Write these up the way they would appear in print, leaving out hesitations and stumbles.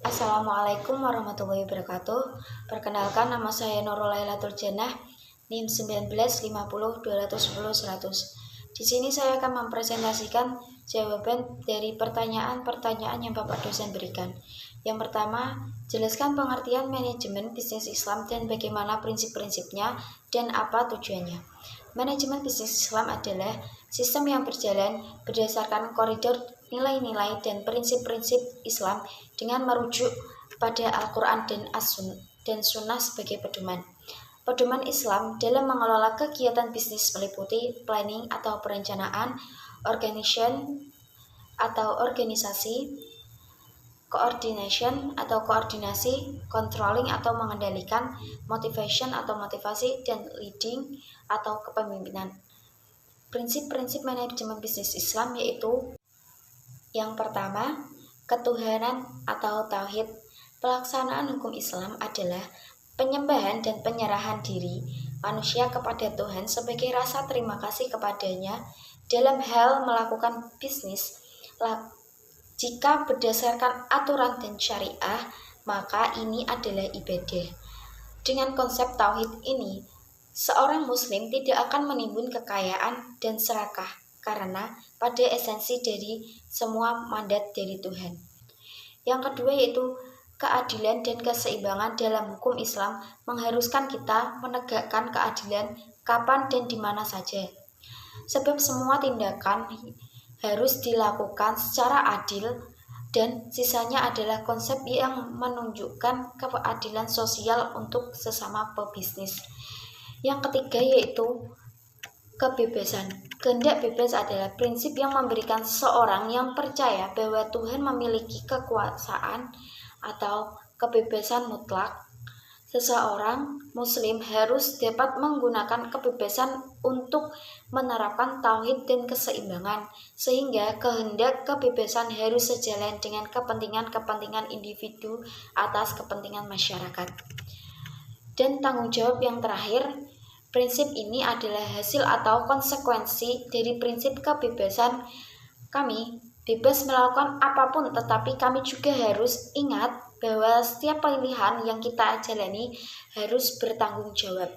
Assalamualaikum warahmatullahi wabarakatuh. Perkenalkan, nama saya Nurul Lailatul Jannah, NIM 1950210100. Di sini saya akan mempresentasikan jawaban dari pertanyaan-pertanyaan yang Bapak dosen berikan. Yang pertama, jelaskan pengertian manajemen bisnis Islam dan bagaimana prinsip-prinsipnya dan apa tujuannya. Manajemen bisnis Islam adalah sistem yang berjalan berdasarkan koridor nilai-nilai dan prinsip-prinsip Islam dengan merujuk pada Al-Quran dan Sunnah sebagai pedoman. Pedoman Islam dalam mengelola kegiatan bisnis meliputi planning atau perencanaan, organization atau organisasi, coordination atau koordinasi, controlling atau mengendalikan, motivation atau motivasi, dan leading atau kepemimpinan. Prinsip-prinsip manajemen bisnis Islam yaitu: yang pertama, ketuhanan atau tauhid. Pelaksanaan hukum Islam adalah penyembahan dan penyerahan diri manusia kepada Tuhan sebagai rasa terima kasih kepadanya dalam hal melakukan bisnis. Jika berdasarkan aturan dan syariah, maka ini adalah ibadah. Dengan konsep tauhid ini, seorang muslim tidak akan menimbun kekayaan dan serakah karena pada esensi dari semua mandat dari Tuhan. Yang kedua yaitu keadilan dan keseimbangan dalam hukum Islam mengharuskan kita menegakkan keadilan kapan dan di mana saja. Sebab semua tindakan harus dilakukan secara adil dan sisanya adalah konsep yang menunjukkan keadilan sosial untuk sesama pebisnis. Yang ketiga yaitu kebebasan. Kehendak bebas adalah prinsip yang memberikan seseorang yang percaya bahwa Tuhan memiliki kekuasaan atau kebebasan mutlak. Seseorang muslim harus dapat menggunakan kebebasan untuk menerapkan tauhid dan keseimbangan, sehingga kehendak kebebasan harus sejalan dengan kepentingan-kepentingan individu atas kepentingan masyarakat. Dan tanggung jawab yang terakhir, prinsip ini adalah hasil atau konsekuensi dari prinsip kebebasan. Kami bebas melakukan apapun, tetapi kami juga harus ingat bahwa setiap pilihan yang kita jalani harus bertanggung jawab.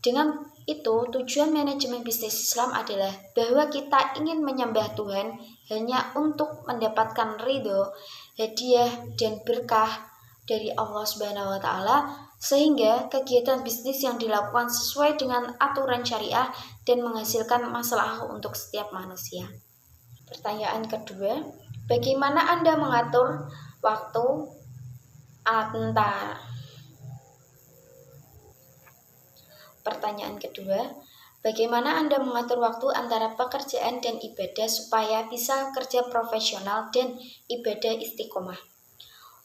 Dengan itu, tujuan manajemen bisnis Islam adalah bahwa kita ingin menyembah Tuhan hanya untuk mendapatkan ridho, hadiah, dan berkah dari Allah Subhanahu wa Ta'ala, sehingga kegiatan bisnis yang dilakukan sesuai dengan aturan syariah dan menghasilkan masalah untuk setiap manusia. Pertanyaan kedua, bagaimana Anda mengatur waktu antara pekerjaan dan ibadah supaya bisa kerja profesional dan ibadah istiqomah?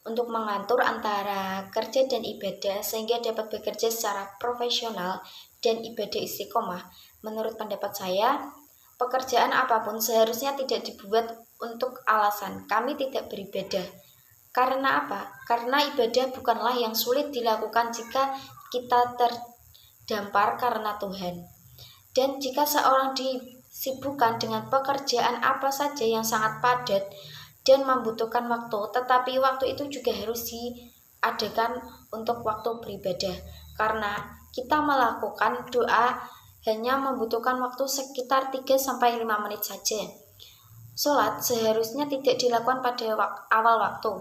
Untuk mengatur antara kerja dan ibadah sehingga dapat bekerja secara profesional dan ibadah istiqomah, menurut pendapat saya, pekerjaan apapun seharusnya tidak dibuat untuk alasan kami tidak beribadah. Karena apa? Karena ibadah bukanlah yang sulit dilakukan jika kita terdampar karena Tuhan. Dan jika seorang disibukkan dengan pekerjaan apa saja yang sangat padat dan membutuhkan waktu, tetapi waktu itu juga harus diadakan untuk waktu beribadah. Karena kita melakukan doa hanya membutuhkan waktu sekitar 3-5 menit saja. Sholat seharusnya tidak dilakukan pada awal waktu.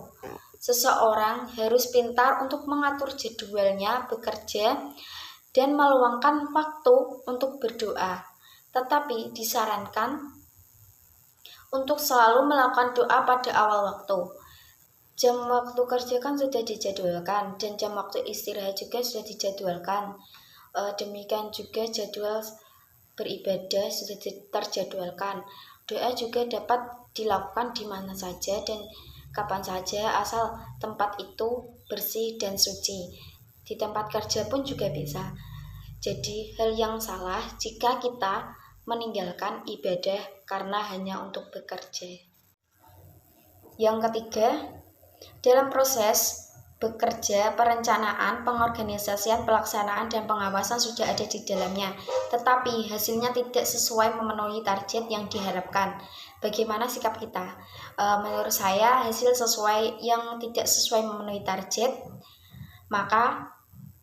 Seseorang harus pintar untuk mengatur jadwalnya bekerja dan meluangkan waktu untuk berdoa. Tetapi disarankan untuk selalu melakukan doa pada awal waktu. Jam waktu kerja kan sudah dijadwalkan dan jam waktu istirahat juga sudah dijadwalkan. Demikian juga jadwal beribadah sudah terjadwalkan. Doa juga dapat dilakukan di mana saja dan kapan saja asal tempat itu bersih dan suci. Di tempat kerja pun juga bisa. Jadi hal yang salah jika kita meninggalkan ibadah karena hanya untuk bekerja. Yang ketiga, dalam proses bekerja, perencanaan, pengorganisasian, pelaksanaan, dan pengawasan sudah ada di dalamnya, tetapi hasilnya tidak sesuai memenuhi target yang diharapkan. Bagaimana sikap kita? Menurut saya, hasil yang tidak sesuai memenuhi target, maka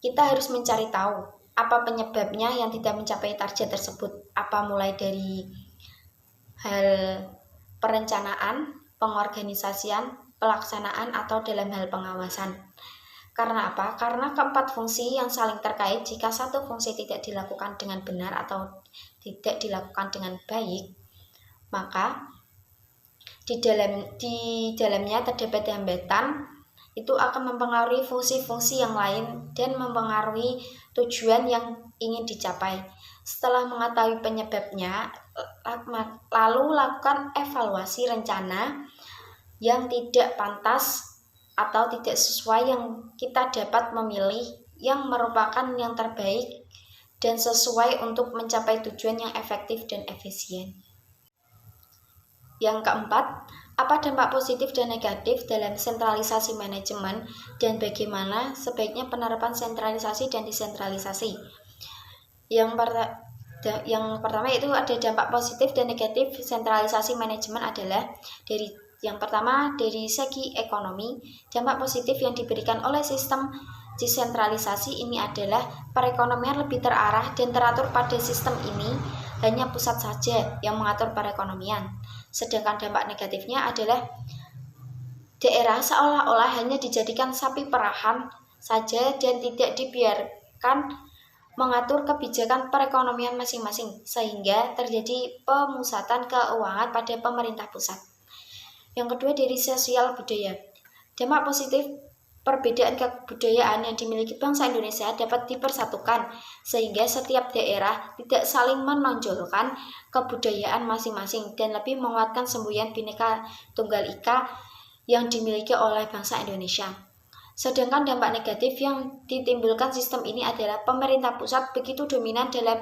kita harus mencari tahu apa penyebabnya yang tidak mencapai target tersebut. Apa mulai dari hal perencanaan, pengorganisasian, pelaksanaan, atau dalam hal pengawasan. Karena apa? Karena keempat fungsi yang saling terkait. Jika satu fungsi tidak dilakukan dengan benar atau tidak dilakukan dengan baik, maka di dalamnya terdapat hambatan, itu akan mempengaruhi fungsi-fungsi yang lain dan mempengaruhi tujuan yang ingin dicapai. Setelah mengetahui penyebabnya, lalu lakukan evaluasi rencana yang tidak pantas atau tidak sesuai yang kita dapat memilih yang merupakan yang terbaik dan sesuai untuk mencapai tujuan yang efektif dan efisien. Yang keempat, apa dampak positif dan negatif dalam sentralisasi manajemen dan bagaimana sebaiknya penerapan sentralisasi dan desentralisasi? Yang pertama itu ada dampak positif dan negatif sentralisasi manajemen adalah yang pertama, dari segi ekonomi, dampak positif yang diberikan oleh sistem desentralisasi ini adalah perekonomian lebih terarah dan teratur. Pada sistem ini hanya pusat saja yang mengatur perekonomian. Sedangkan dampak negatifnya adalah daerah seolah-olah hanya dijadikan sapi perahan saja dan tidak dibiarkan mengatur kebijakan perekonomian masing-masing, sehingga terjadi pemusatan keuangan pada pemerintah pusat. Yang kedua, dari sosial budaya. Dampak positif, perbedaan kebudayaan yang dimiliki bangsa Indonesia dapat dipersatukan sehingga setiap daerah tidak saling menonjolkan kebudayaan masing-masing dan lebih menguatkan semboyan Bhinneka Tunggal Ika yang dimiliki oleh bangsa Indonesia. Sedangkan dampak negatif yang ditimbulkan sistem ini adalah pemerintah pusat begitu dominan dalam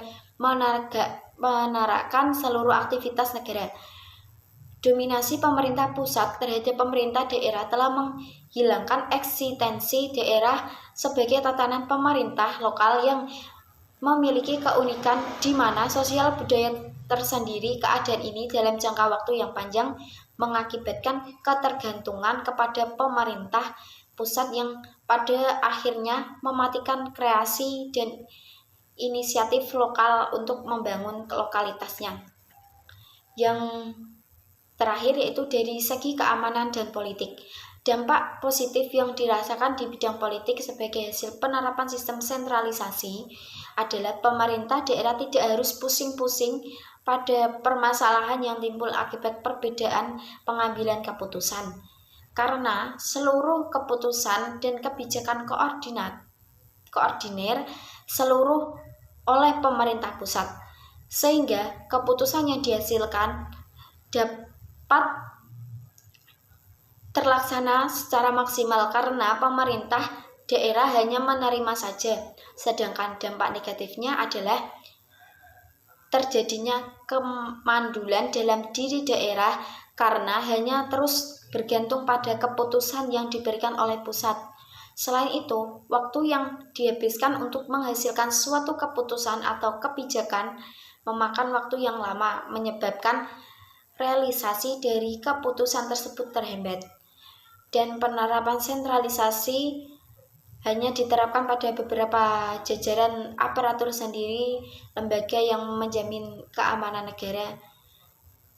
menerapkan seluruh aktivitas negara. Dominasi pemerintah pusat terhadap pemerintah daerah telah menghilangkan eksistensi daerah sebagai tatanan pemerintah lokal yang memiliki keunikan di mana sosial budaya tersendiri. Keadaan ini dalam jangka waktu yang panjang mengakibatkan ketergantungan kepada pemerintah pusat yang pada akhirnya mematikan kreasi dan inisiatif lokal untuk membangun lokalitasnya. Yang terakhir yaitu dari segi keamanan dan politik. Dampak positif yang dirasakan di bidang politik sebagai hasil penerapan sistem sentralisasi adalah pemerintah daerah tidak harus pusing-pusing pada permasalahan yang timbul akibat perbedaan pengambilan keputusan, karena seluruh keputusan dan kebijakan koordinir seluruh oleh pemerintah pusat, sehingga keputusan yang dihasilkan dapat terlaksana secara maksimal karena pemerintah daerah hanya menerima saja. Sedangkan dampak negatifnya adalah terjadinya kemandulan dalam diri daerah karena hanya terus bergantung pada keputusan yang diberikan oleh pusat. Selain itu, waktu yang dihabiskan untuk menghasilkan suatu keputusan atau kebijakan memakan waktu yang lama, menyebabkan realisasi dari keputusan tersebut terhambat. Dan penerapan sentralisasi hanya diterapkan pada beberapa jajaran aparatur sendiri, lembaga yang menjamin keamanan negara,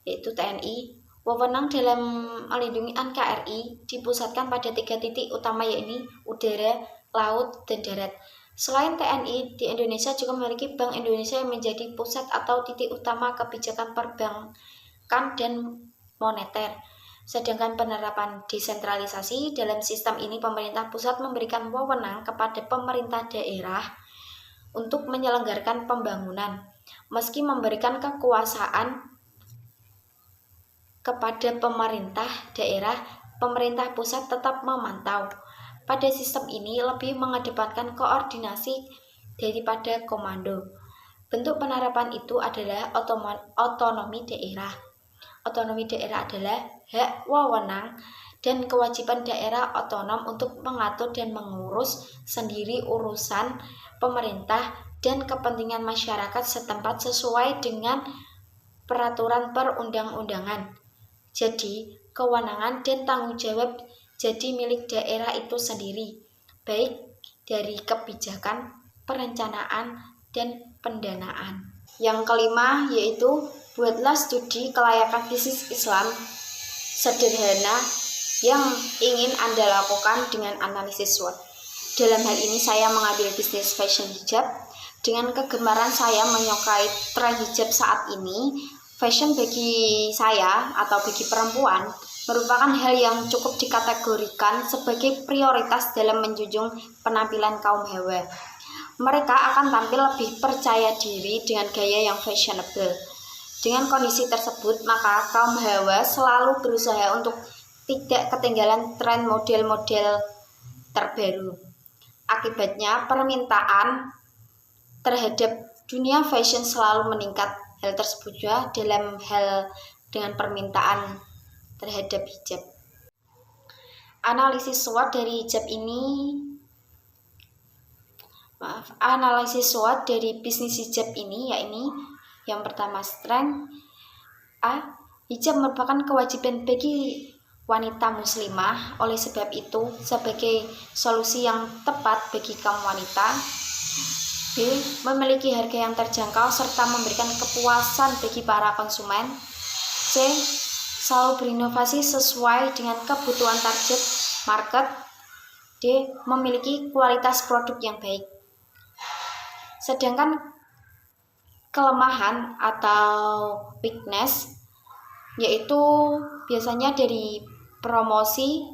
yaitu TNI. Wewenang dalam melindungi NKRI dipusatkan pada 3 titik utama, yaitu udara, laut, dan darat. Selain TNI, di Indonesia juga memiliki Bank Indonesia yang menjadi pusat atau titik utama kebijakan perbankan dan moneter. Sedangkan penerapan desentralisasi dalam sistem ini, pemerintah pusat memberikan wewenang kepada pemerintah daerah untuk menyelenggarakan pembangunan. Meski memberikan kekuasaan kepada pemerintah daerah, pemerintah pusat tetap memantau. Pada sistem ini lebih mengedepankan koordinasi daripada komando. Bentuk penerapan itu adalah otonomi daerah. Otonomi daerah adalah hak wewenang dan kewajiban daerah otonom untuk mengatur dan mengurus sendiri urusan pemerintah dan kepentingan masyarakat setempat sesuai dengan peraturan perundang-undangan. Jadi, kewenangan dan tanggung jawab jadi milik daerah itu sendiri, baik dari kebijakan, perencanaan, dan pendanaan. Yang kelima yaitu buatlah studi kelayakan bisnis Islam sederhana yang ingin Anda lakukan dengan analisis SWOT. Dalam hal ini saya mengambil bisnis fashion hijab. Dengan kegemaran saya menyukai tren hijab saat ini, fashion bagi saya atau bagi perempuan merupakan hal yang cukup dikategorikan sebagai prioritas dalam menjunjung penampilan kaum hawa. Mereka akan tampil lebih percaya diri dengan gaya yang fashionable. Dengan kondisi tersebut, maka kaum hawa selalu berusaha untuk tidak ketinggalan tren model-model terbaru. Akibatnya, permintaan terhadap dunia fashion selalu meningkat. Hal tersebut juga dalam hal dengan permintaan terhadap hijab. Analisis SWOT dari SWOT dari bisnis hijab ini yakni yang pertama strength. Hijab merupakan kewajiban bagi wanita muslimah, oleh sebab itu sebagai solusi yang tepat bagi kaum wanita. B. Memiliki harga yang terjangkau serta memberikan kepuasan bagi para konsumen. C. Selalu berinovasi sesuai dengan kebutuhan target market. D. Memiliki kualitas produk yang baik. Sedangkan kelemahan atau weakness yaitu biasanya dari promosi,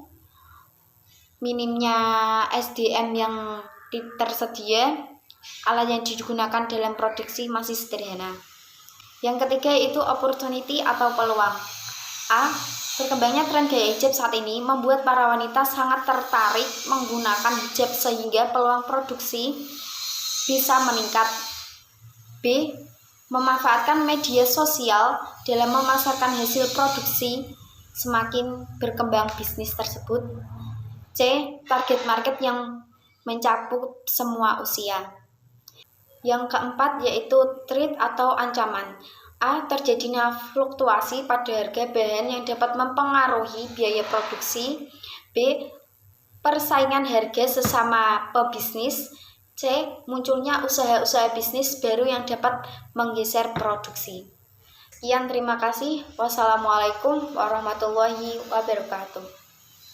minimnya SDM yang tersedia, alat yang digunakan dalam produksi masih sederhana. Yang ketiga itu opportunity atau peluang. Berkembangnya tren gaya hijab saat ini membuat para wanita sangat tertarik menggunakan hijab sehingga peluang produksi bisa meningkat. B. Memanfaatkan media sosial dalam memasarkan hasil produksi, semakin berkembang bisnis tersebut. C. Target market yang mencakup semua usia. Yang keempat yaitu threat atau ancaman. Terjadinya fluktuasi pada harga bahan yang dapat mempengaruhi biaya produksi. B. Persaingan harga sesama pebisnis. C. Munculnya usaha-usaha bisnis baru yang dapat menggeser produksi. Sekian, terima kasih. Wassalamualaikum warahmatullahi wabarakatuh.